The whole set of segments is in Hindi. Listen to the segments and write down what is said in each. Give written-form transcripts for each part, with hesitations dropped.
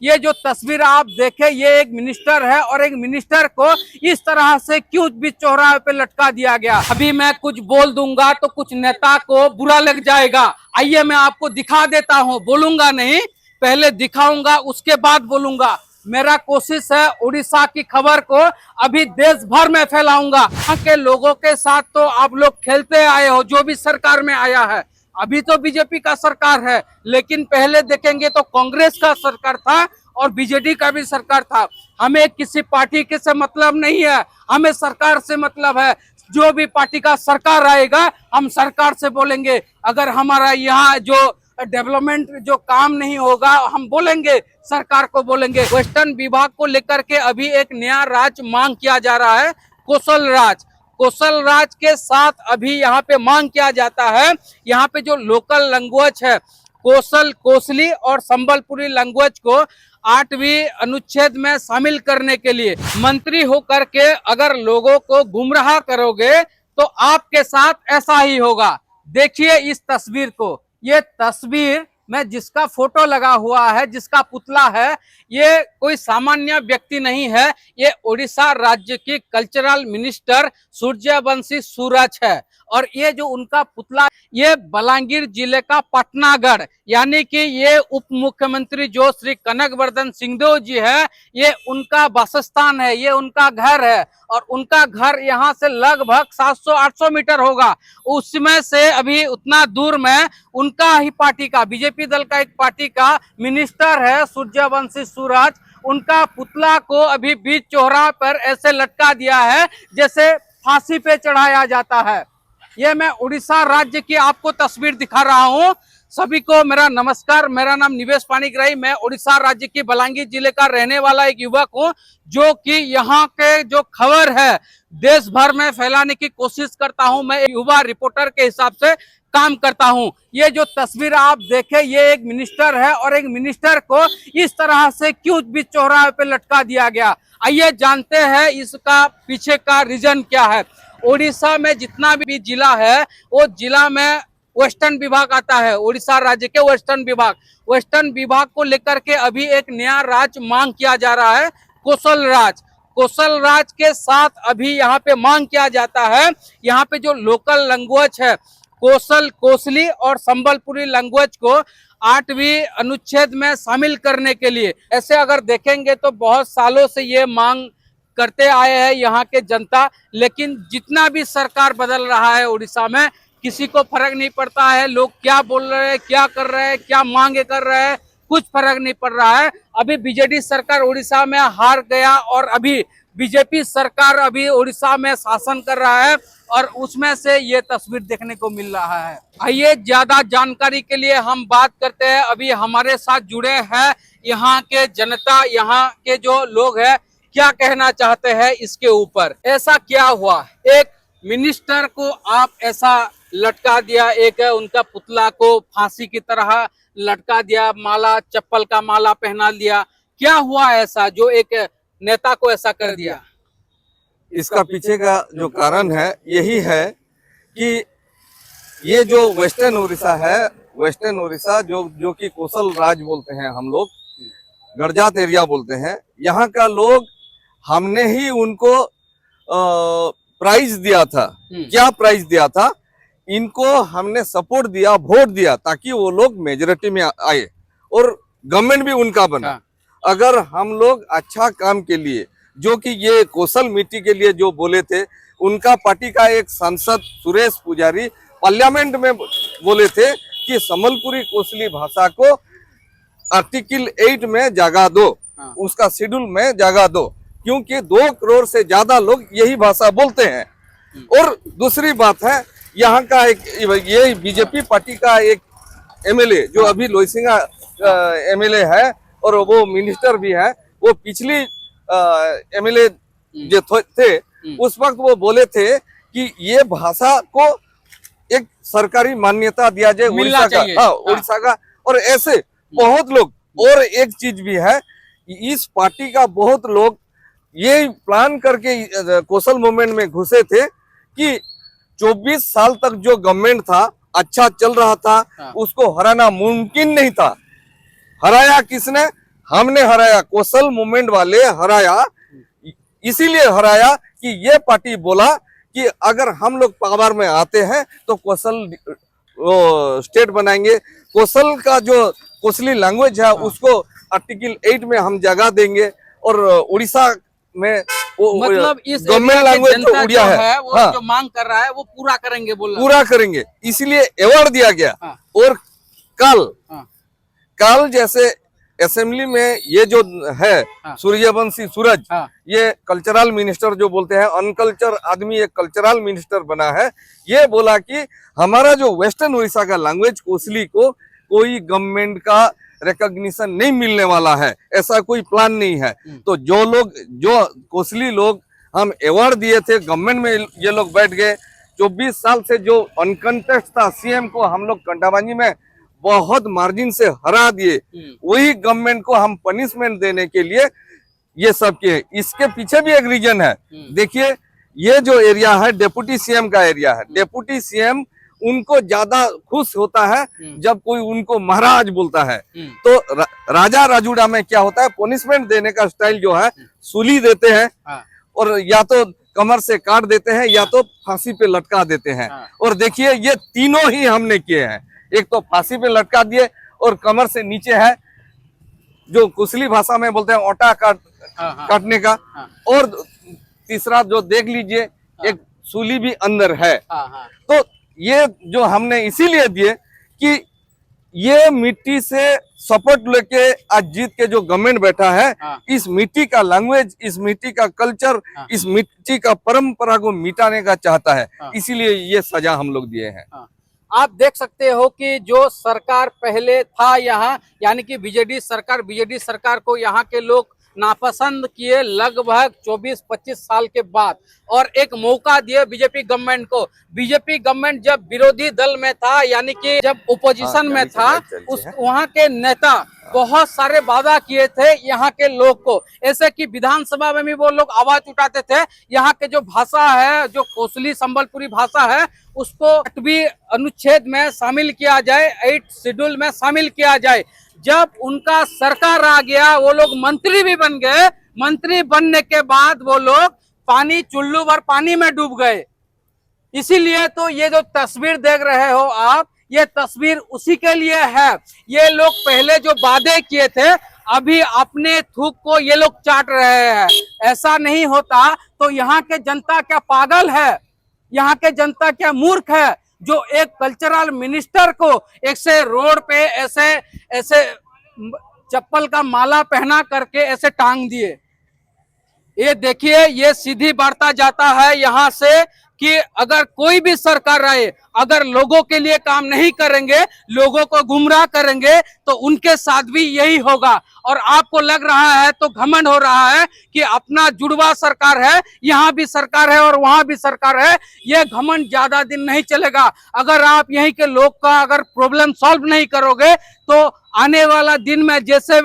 ये जो तस्वीर आप देखे, ये एक मिनिस्टर है और एक मिनिस्टर को इस तरह से क्यों बीच चौराहे पे लटका दिया गया। अभी मैं कुछ बोल दूंगा तो कुछ नेता को बुरा लग जाएगा। आइए मैं आपको दिखा देता हूँ, बोलूंगा नहीं, पहले दिखाऊंगा उसके बाद बोलूंगा। मेरा कोशिश है उड़ीसा की खबर को अभी देश भर में फैलाऊंगा। यहाँ के लोगों के साथ तो आप लोग खेलते आए हो, जो भी सरकार में आया है। अभी तो बीजेपी का सरकार है, लेकिन पहले देखेंगे तो कांग्रेस का सरकार था और बीजेडी का भी सरकार था। हमें किसी पार्टी के से मतलब नहीं है, हमें सरकार से मतलब है। जो भी पार्टी का सरकार आएगा हम सरकार से बोलेंगे। अगर हमारा यहाँ जो डेवलपमेंट जो काम नहीं होगा हम बोलेंगे, सरकार को बोलेंगे। वेस्टर्न विभाग को लेकर के अभी एक नया राज मांग किया जा रहा है, कौशल राज। कौशल राज के साथ अभी यहाँ पे मांग किया जाता है, यहाँ पे जो लोकल लैंग्वेज है कौशल, कोसली और संबलपुरी लैंग्वेज को 8वीं अनुच्छेद में शामिल करने के लिए मंत्री होकर के अगर लोगों को गुमराह करोगे तो आपके साथ ऐसा ही होगा। देखिए इस तस्वीर को, ये तस्वीर में जिसका फोटो लगा हुआ है, जिसका पुतला है, ये कोई सामान्य व्यक्ति नहीं है, ये उड़ीसा राज्य की कल्चरल मिनिस्टर सूर्यवंशी सूरज है। और ये जो उनका पुतला, ये बलांगीर जिले का पटनागढ़, यानी कि ये उप मुख्यमंत्री जो श्री कनकवर्धन सिंहदेव जी है, ये उनका वासस्थान है, ये उनका घर है। और उनका घर यहाँ से लगभग 700-800 मीटर होगा। उसमें से अभी उतना दूर में उनका ही पार्टी का, बीजेपी दल का एक पार्टी का मिनिस्टर है सूर्यवंशी सूरज, उनका पुतला को अभी बीच चौराहे पर ऐसे लटका दिया है जैसे फांसी पे चढ़ाया जाता है। ये मैं उड़ीसा राज्य की आपको तस्वीर दिखा रहा हूँ। सभी को मेरा नमस्कार, मेरा नाम निवेश पाणिग्राही। मैं उड़ीसा राज्य की बलांगीर जिले का रहने वाला एक युवक हूँ, जो कि यहाँ के जो खबर है देश भर में फैलाने की कोशिश करता हूँ। मैं युवा रिपोर्टर के हिसाब से काम करता हूँ। ये जो तस्वीर आप देखे, ये एक मिनिस्टर है और एक मिनिस्टर को इस तरह से क्यों बीच चौराहे पे लटका दिया गया। आइए जानते हैं इसका पीछे का रीजन क्या है। उड़ीसा में जितना भी जिला है वो जिला में वेस्टर्न विभाग आता है, उड़ीसा राज्य के वेस्टर्न विभाग को लेकर के अभी एक नया राज मांग किया जा रहा है, कौशल राज। कौशल राज के साथ अभी यहाँ पे मांग किया जाता है, यहाँ पे जो लोकल लैंग्वेज है कौशल, कोसली और संबलपुरी लैंग्वेज को 8वीं अनुच्छेद में शामिल करने के लिए। ऐसे अगर देखेंगे तो बहुत सालों से ये मांग करते आए हैं यहाँ के जनता, लेकिन जितना भी सरकार बदल रहा है उड़ीसा में किसी को फर्क नहीं पड़ता है। लोग क्या बोल रहे हैं, क्या कर रहे हैं, क्या मांगे कर रहे हैं, कुछ फर्क नहीं पड़ रहा है। अभी बीजेडी सरकार उड़ीसा में हार गया और अभी बीजेपी सरकार अभी उड़ीसा में शासन कर रहा है और उसमें से ये तस्वीर देखने को मिल रहा है। आइए ज्यादा जानकारी के लिए हम बात करते हैं। अभी हमारे साथ जुड़े हैं यहाँ के जनता, यहाँ के जो लोग हैं, क्या कहना चाहते हैं इसके ऊपर। ऐसा क्या हुआ, एक मिनिस्टर को आप ऐसा लटका दिया, एक उनका पुतला को फांसी की तरह लटका दिया, माला, चप्पल का माला पहना दिया। क्या हुआ ऐसा जो एक नेता को ऐसा कर दिया? इसका पीछे का जो कारण है यही है कि ये जो वेस्टर्न उड़ीसा है, वेस्टर्न उड़ीसा जो कि कौशल राज बोलते हैं हम लोग, गड़जात एरिया बोलते हैं, यहाँ का लोग, हमने ही उनको प्राइज दिया था। क्या प्राइज दिया था? इनको हमने सपोर्ट दिया, वोट दिया, ताकि वो लोग मेजोरिटी में आए और गवर्नमेंट भी उनका बना। अगर हम लोग अच्छा काम के लिए, जो कि ये कौशल मिट्टी के लिए जो बोले थे, उनका पार्टी का एक सांसद सुरेश पुजारी पार्लियामेंट में बोले थे कि संबलपुरी कोसली भाषा को आर्टिकल 8 में जगह दो, उसका शेड्यूल में जगह दो, क्योंकि 2 करोड़ से ज्यादा लोग यही भाषा बोलते हैं। और दूसरी बात है, यहाँ का एक ये बीजेपी पार्टी का एक एमएलए जो अभी लोईसिंगा एमएलए है और वो मिनिस्टर भी है, वो पिछली एमएलए जो थे उस वक्त वो बोले थे कि ये भाषा को एक सरकारी मान्यता दिया जाए उड़ीसा का। हाँ, उड़ीसा का। और ऐसे बहुत लोग, और एक चीज भी है, इस पार्टी का बहुत लोग ये प्लान करके कौशल मूवमेंट में घुसे थे कि 24 साल तक जो गवर्नमेंट था, अच्छा चल रहा था, उसको हराना मुमकिन नहीं था। हराया किसने? हमने हराया, कोसल मूवमेंट वाले हराया, इसीलिए हराया कि ये पार्टी बोला कि अगर हम लोग पावर में आते हैं तो कोसल स्टेट बनाएंगे, कोसल का जो कोसली लैंग्वेज है उसको आर्टिकल 8 में हम जगह देंगे, और उड़ीसा में मतलब इस गवर्नमेंट लैंग्वेज जो उड़िया है वो हाँ, जो मांग कर रहा है वो पूरा करेंगे, बोला पूरा करेंगे, इसलिए अवार्ड दिया गया। हाँ। और कल हाँ। कल जैसे असेंबली में ये जो है हाँ। सूर्यवंशी सूरज, हाँ। ये कल्चरल मिनिस्टर जो बोलते हैं, अनकल्चर आदमी एक कल्चरल मिनिस्टर बना है, ये बोला कि हमारा जो वेस्टर्न उड़ीसा का लैंग्वेज कोसली को कोई गवर्नमेंट का रिकॉग्निशन नहीं मिलने वाला है, ऐसा कोई प्लान नहीं है। तो जो कोसली लोग हम अवार्ड दिए थे, गवर्नमेंट में ये लोग बैठ गए, 24 साल से जो अनकंटेस्ट था सीएम को हम लोग कंटाबाजी में बहुत मार्जिन से हरा दिए, वही गवर्नमेंट को हम पनिशमेंट देने के लिए ये सब किए। इसके पीछे भी एक रीजन है। देखिए, ये जो एरिया है डिप्टी सीएम का एरिया है, डिप्टी सीएम उनको ज्यादा खुश होता है जब कोई उनको महाराज बोलता है। तो राजा राजूड़ा में क्या होता है, पनिशमेंट देने का स्टाइल जो है, सूली देते हैं और या तो कमर से काट देते हैं या तो फांसी पे लटका देते हैं। और देखिए, ये तीनों ही हमने किए हैं, एक तो फांसी पे लटका दिए और कमर से नीचे है जो कुसली भाषा में बोलते हैं ओटा काटने का, और तीसरा जो देख लीजिए एक सूली भी अंदर है। तो ये जो हमने इसीलिए दिए कि ये मिट्टी से सपोर्ट लेके आज जीत के जो गवर्नमेंट बैठा है, इस मिट्टी का लैंग्वेज, इस मिट्टी का कल्चर, इस मिट्टी का परंपरा को मिटाने का चाहता है, इसीलिए ये सजा हम लोग दिए हैं। आप देख सकते हो कि जो सरकार पहले था यहाँ, यानी कि बीजेडी सरकार को यहाँ के लोग नापसंद किए लगभग 24-25 साल के बाद, और एक मौका दिए बीजेपी गवर्नमेंट को। बीजेपी गवर्नमेंट जब विरोधी दल में था, यानी कि जब ओपोजिशन में था, उस वहाँ के नेता बहुत सारे वादा किए थे यहाँ के लोग को, ऐसे कि विधानसभा में भी वो लोग आवाज उठाते थे, यहाँ के जो भाषा है, जो कोसली संबलपुरी भाषा है, उसको 8वीं अनुच्छेद में शामिल किया जाए, 8 शेड्यूल में शामिल किया जाए। जब उनका सरकार आ गया, वो लोग मंत्री भी बन गए, मंत्री बनने के बाद वो लोग चुल्लू भर पानी में डूब गए। इसीलिए तो ये जो तस्वीर देख रहे हो आप, ये तस्वीर उसी के लिए है। ये लोग पहले जो वादे किए थे, अभी अपने थूक को ये लोग चाट रहे हैं। ऐसा नहीं होता तो यहाँ के जनता क्या पागल है, यहाँ के जनता क्या मूर्ख है, जो एक कल्चरल मिनिस्टर को ऐसे रोड पे ऐसे चप्पल का माला पहना करके ऐसे टांग दिए। ये देखिए, ये सीधी बढ़ता जाता है यहाँ से कि अगर कोई भी सरकार आए, अगर लोगों के लिए काम नहीं करेंगे, लोगों को गुमराह करेंगे, तो उनके साथ भी यही होगा। और आपको लग रहा है तो घमंड हो रहा है कि अपना जुड़वा सरकार है, यहाँ भी सरकार है और वहां भी सरकार है। ये घमंड ज्यादा दिन नहीं चलेगा। अगर आप यहीं के लोग का अगर प्रॉब्लम सॉल्व नहीं करोगे, तो आने वाला दिन में जैसे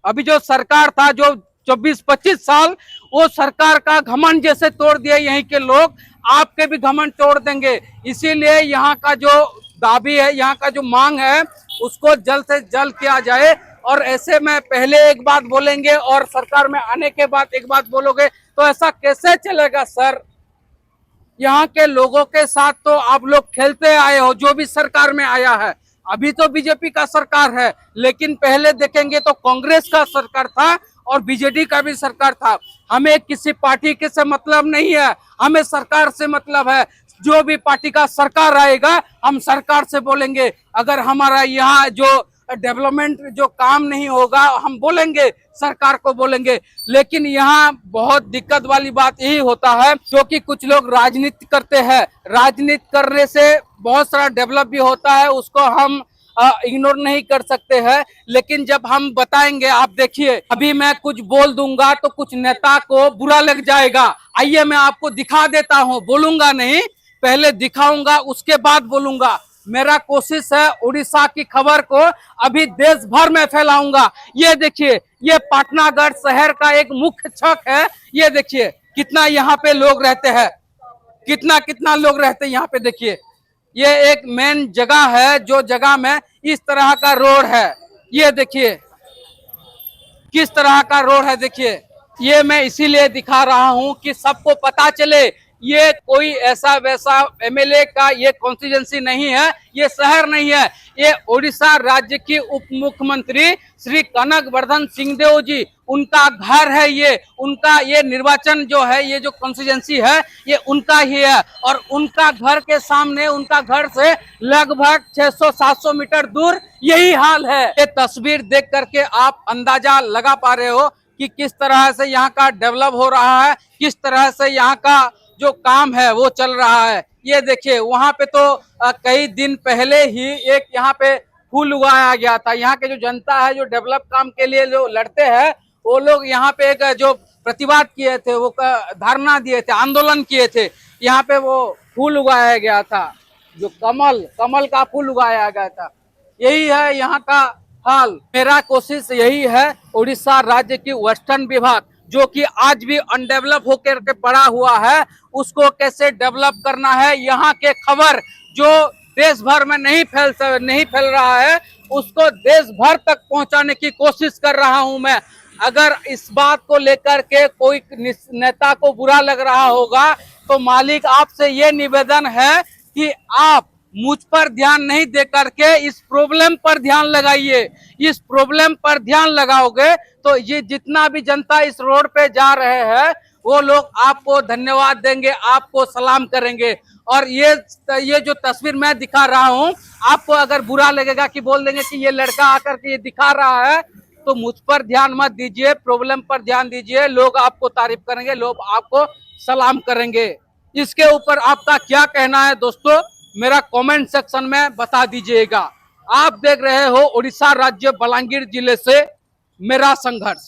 अभी जो सरकार था, जो 24-25 साल, वो सरकार का घमंड जैसे तोड़ दिया यहीं के लोग, आपके भी घमंड तोड़ देंगे। इसीलिए यहाँ का जो दाबी है, यहाँ का जो मांग है, उसको जल्द से जल्द किया जाए। और ऐसे में पहले एक बात बोलेंगे और सरकार में आने के बाद एक बात बोलोगे, तो ऐसा कैसे चलेगा सर? यहाँ के लोगों के साथ तो आप लोग खेलते आए हो, जो भी सरकार में आया है। अभी तो बीजेपी का सरकार है, लेकिन पहले देखेंगे तो कांग्रेस का सरकार था और बीजेडी का भी सरकार था। हमें किसी पार्टी के से मतलब नहीं है, हमें सरकार से मतलब है। जो भी पार्टी का सरकार आएगा, हम सरकार से बोलेंगे। अगर हमारा यहाँ जो डेवलपमेंट जो काम नहीं होगा, हम बोलेंगे, सरकार को बोलेंगे। लेकिन यहाँ बहुत दिक्कत वाली बात यही होता है, क्योंकि कुछ लोग राजनीति करते हैं। राजनीति करने से बहुत सारा डेवलप भी होता है, उसको हम इग्नोर नहीं कर सकते हैं। लेकिन जब हम बताएंगे, आप देखिए, अभी मैं कुछ बोल दूंगा तो कुछ नेता को बुरा लग जाएगा। आइए मैं आपको दिखा देता हूँ, बोलूंगा नहीं, पहले दिखाऊंगा उसके बाद बोलूंगा। मेरा कोशिश है उड़ीसा की खबर को अभी देश भर में फैलाऊंगा। ये देखिए, ये पाटनागढ़ शहर का एक मुख्य चौक है। ये देखिए कितना यहाँ पे लोग रहते हैं, कितना लोग रहते हैं यहाँ पे। देखिए, ये एक मेन जगह है, जो जगह में इस तरह का रोड है। ये देखिए, किस तरह का रोड है देखिए। ये मैं इसीलिए दिखा रहा हूं कि सबको पता चले ये कोई ऐसा वैसा एमएलए का ये कॉन्स्टिट्यूएंसी नहीं है, ये शहर नहीं है, ये ओडिशा राज्य की उप मुख्यमंत्री श्री कनक वर्धन सिंहदेव जी, उनका घर है ये, उनका ये निर्वाचन जो है, ये जो कॉन्स्टिट्यूएंसी है ये उनका ही है। और उनका घर के सामने, उनका घर से लगभग 600-700 मीटर दूर यही हाल है। ये तस्वीर देख करके आप अंदाजा लगा पा रहे हो कि किस तरह से यहाँ का डेवलप हो रहा है, किस तरह से यहाँ का जो काम है वो चल रहा है। ये देखिए वहां पे तो कई दिन पहले ही एक यहाँ पे फूल उगाया गया था। यहाँ के जो जनता है, जो डेवलप काम के लिए जो लड़ते हैं, वो लोग यहाँ पे एक जो प्रतिवाद किए थे, वो धरना दिए थे, आंदोलन किए थे, यहाँ पे वो फूल उगाया गया था, जो कमल का फूल उगाया गया था। यही है यहाँ का हाल। मेरा कोशिश यही है, उड़ीसा राज्य की वेस्टर्न विभाग जो कि आज भी अनडेवलप होकर के पड़ा हुआ है, उसको कैसे डेवलप करना है। यहाँ के खबर जो देश भर में नहीं फैल रहा है, उसको देश भर तक पहुंचाने की कोशिश कर रहा हूं मैं। अगर इस बात को लेकर के कोई नेता को बुरा लग रहा होगा तो मालिक आपसे ये निवेदन है कि आप मुझ पर ध्यान नहीं दे करके इस प्रॉब्लम पर ध्यान लगाइए। इस प्रॉब्लम पर ध्यान लगाओगे तो ये जितना भी जनता इस रोड पे जा रहे हैं, वो लोग आपको धन्यवाद देंगे, आपको सलाम करेंगे। और ये जो तस्वीर मैं दिखा रहा हूँ, आपको अगर बुरा लगेगा कि बोल देंगे कि ये लड़का आकर के ये दिखा रहा है, तो मुझ पर ध्यान मत दीजिए, प्रॉब्लम पर ध्यान दीजिए। लोग आपको तारीफ करेंगे, लोग आपको सलाम करेंगे। इसके ऊपर आपका क्या कहना है दोस्तों, मेरा कमेंट सेक्शन में बता दीजिएगा। आप देख रहे हो उड़ीसा राज्य बलांगीर जिले से मेरा संघर्ष।